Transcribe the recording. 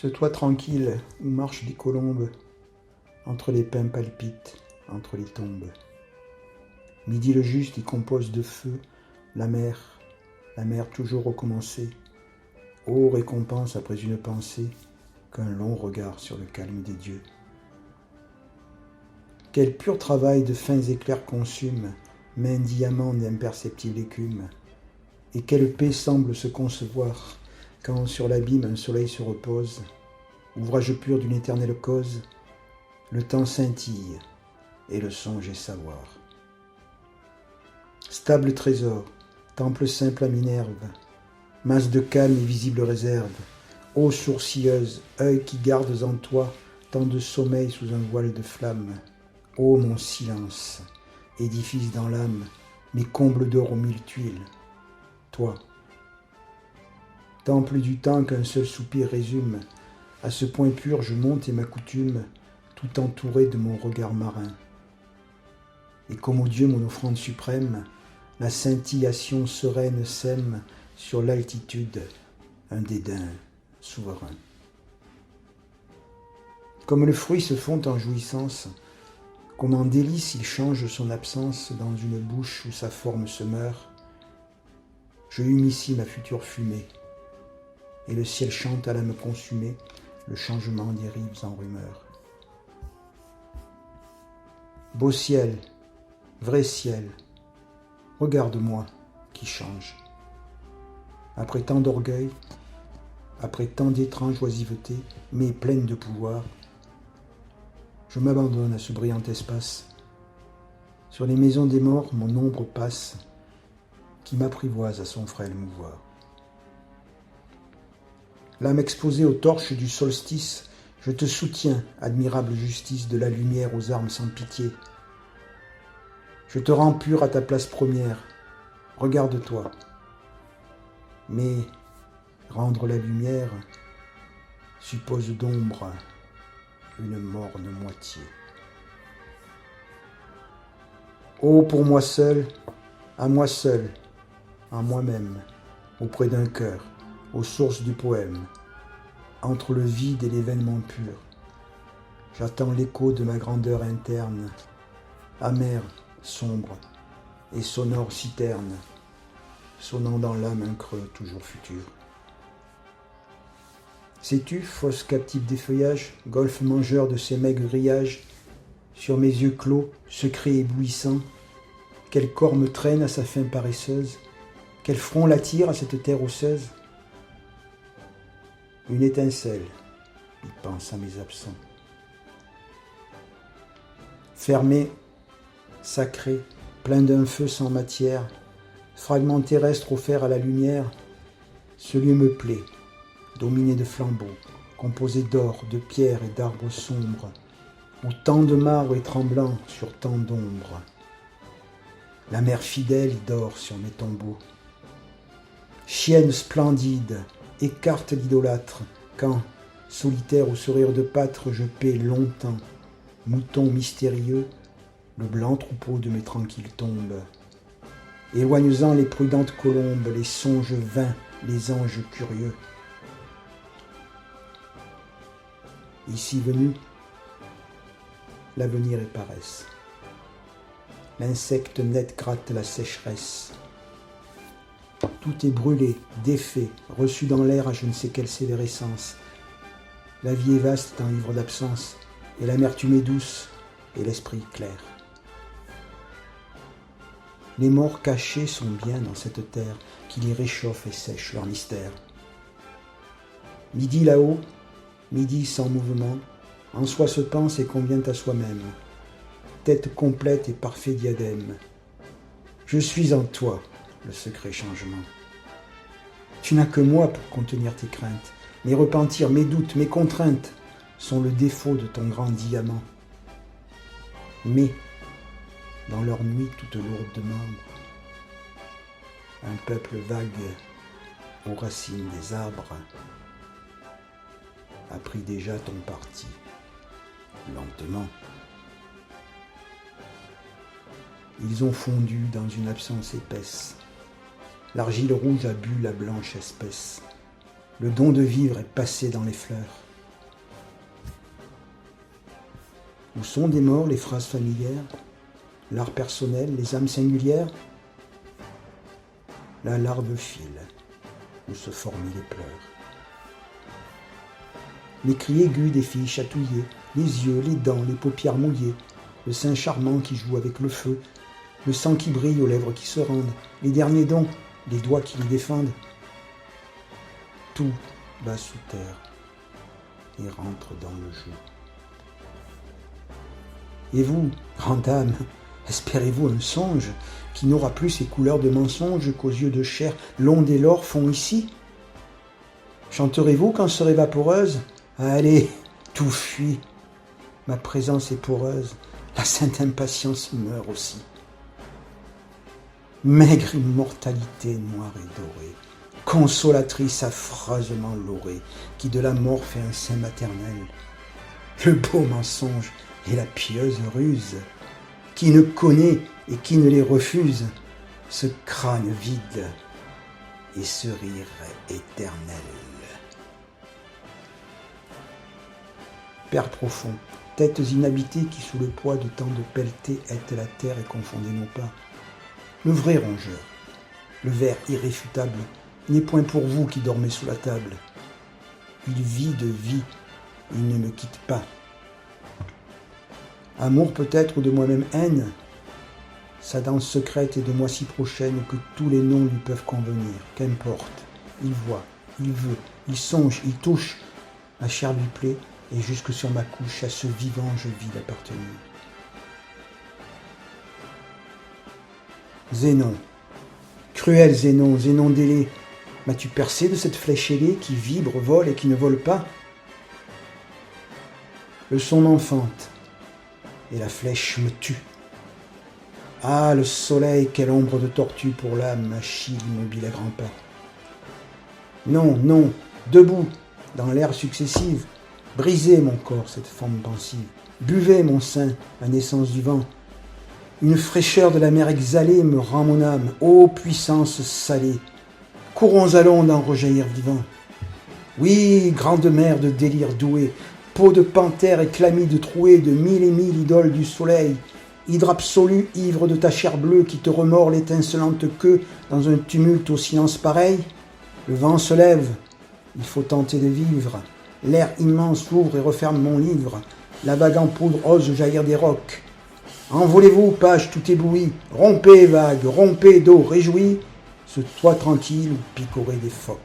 Ce toit tranquille où marchent des colombes, entre les pins palpitent, entre les tombes. Midi le juste y compose de feu la mer toujours recommencée. Ô récompense après une pensée, qu'un long regard sur le calme des dieux. Quel pur travail de fins éclairs consume, main diamant d'imperceptible écume, et quelle paix semble se concevoir, quand sur l'abîme un soleil se repose, ouvrage pur d'une éternelle cause, le temps scintille, et le songe est savoir. Stable trésor, temple simple à Minerve, masse de calme et visible réserve, ô sourcilleuse, œil qui gardes en toi tant de sommeil sous un voile de flamme, ô mon silence, édifice dans l'âme, mes combles d'or aux mille tuiles, toi. Temple du temps qu'un seul soupir résume, à ce point pur je monte et m'accoutume, tout entouré de mon regard marin. Et comme au Dieu mon offrande suprême, la scintillation sereine sème sur l'altitude un dédain souverain. Comme le fruit se fond en jouissance, comme en délice il change son absence dans une bouche où sa forme se meurt, je hume ici ma future fumée, et le ciel chante à l'âme consumée le changement des rives en rumeur. Beau ciel, vrai ciel, regarde-moi qui change. Après tant d'orgueil, après tant d'étranges oisivetés, mais pleine de pouvoir, je m'abandonne à ce brillant espace. Sur les maisons des morts, mon ombre passe, qui m'apprivoise à son frêle mouvoir. L'âme exposée aux torches du solstice, je te soutiens, admirable justice de la lumière aux armes sans pitié. Je te rends pur à ta place première, regarde-toi. Mais rendre la lumière suppose d'ombre une morne moitié. Ô pour moi seul, à moi seul, en moi-même, auprès d'un cœur, aux sources du poème, entre le vide et l'événement pur, j'attends l'écho de ma grandeur interne, amère, sombre et sonore citerne, sonnant dans l'âme un creux toujours futur. Sais-tu, fausse captive des feuillages, golfe mangeur de ces maigres grillages, sur mes yeux clos, secret éblouissant, quel corps me traîne à sa fin paresseuse, quel front l'attire à cette terre osseuse? Une étincelle, il pense à mes absents. Fermé, sacré, plein d'un feu sans matière, fragment terrestre offert à la lumière, ce lieu me plaît, dominé de flambeaux, composé d'or, de pierres et d'arbres sombres, où tant de marbre est tremblant sur tant d'ombres. La mer fidèle y dort sur mes tombeaux. Chienne splendide, écarte l'idolâtre, quand, solitaire au sourire de pâtre, je paie longtemps, mouton mystérieux, le blanc troupeau de mes tranquilles tombes. Éloigne-en les prudentes colombes, les songes vains, les anges curieux. Ici venu, l'avenir est paresse. L'insecte net gratte la sécheresse. Tout est brûlé, défait, reçu dans l'air à je ne sais quelle sévérescence. La vie est vaste, enivre d'absence, et l'amertume est douce, et l'esprit clair. Les morts cachés sont bien dans cette terre qui les réchauffe et sèche leur mystère. Midi là-haut, midi sans mouvement, en soi se pense et convient à soi-même. Tête complète et parfait diadème. Je suis en toi, le secret changement. Tu n'as que moi pour contenir tes craintes. Mes repentirs, mes doutes, mes contraintes sont le défaut de ton grand diamant. Mais, dans leur nuit toute lourde de membres, un peuple vague aux racines des arbres a pris déjà ton parti, lentement. Ils ont fondu dans une absence épaisse. L'argile rouge a bu la blanche espèce. Le don de vivre est passé dans les fleurs. Où sont des morts les phrases familières, l'art personnel, les âmes singulières? La larve file, où se forment les pleurs. Les cris aigus des filles chatouillées, les yeux, les dents, les paupières mouillées, le sein charmant qui joue avec le feu, le sang qui brille aux lèvres qui se rendent, les derniers dons, les doigts qui les défendent. Tout bat sous terre et rentre dans le jeu. Et vous, grande âme, espérez-vous un songe qui n'aura plus ces couleurs de mensonge qu'aux yeux de chair l'onde et l'or font ici? Chanterez-vous quand serez vaporeuse? Allez, tout fuit. Ma présence est poreuse, la sainte impatience meurt aussi. Maigre immortalité noire et dorée, consolatrice affreusement laurée, qui de la mort fait un sein maternel, le beau mensonge et la pieuse ruse, qui ne connaît et qui ne les refuse, ce crâne vide et ce rire éternel. Père profond, têtes inhabitées qui sous le poids de tant de pelletés hêtent la terre et confondez nos pas. Le vrai rongeur, le ver irréfutable, n'est point pour vous qui dormez sous la table. Il vit de vie, il ne me quitte pas. Amour peut-être ou de moi-même haine, sa danse secrète est de moi si prochaine que tous les noms lui peuvent convenir. Qu'importe, il voit, il veut, il songe, il touche, ma chair lui plaît, et jusque sur ma couche, à ce vivant je vis l'appartenir. Zénon, cruel Zénon, Zénon d'Élée, m'as-tu percé de cette flèche ailée qui vibre, vole et qui ne vole pas? Le son m'enfante, et la flèche me tue. Ah, le soleil, quelle ombre de tortue pour l'âme, Achille immobile à grands pas. Non, non, debout, dans l'air successive, brisez mon corps, cette forme pensive, buvez mon sein, la naissance du vent. Une fraîcheur de la mer exhalée me rend mon âme, ô puissance salée. Courons allons d'en rejaillir vivant. Oui, grande mer de délire douée, peau de panthère et chlamyde trouée de mille et mille idoles du soleil, hydre absolu, ivre de ta chair bleue qui te remord l'étincelante queue dans un tumulte au silence pareil. Le vent se lève, il faut tenter de vivre. L'air immense ouvre et referme mon livre. La vague en poudre ose jaillir des rocs. Envolez-vous, page tout éblouie, rompez, vague, rompez d'eau réjouie, ce toit tranquille où picoraient des phoques.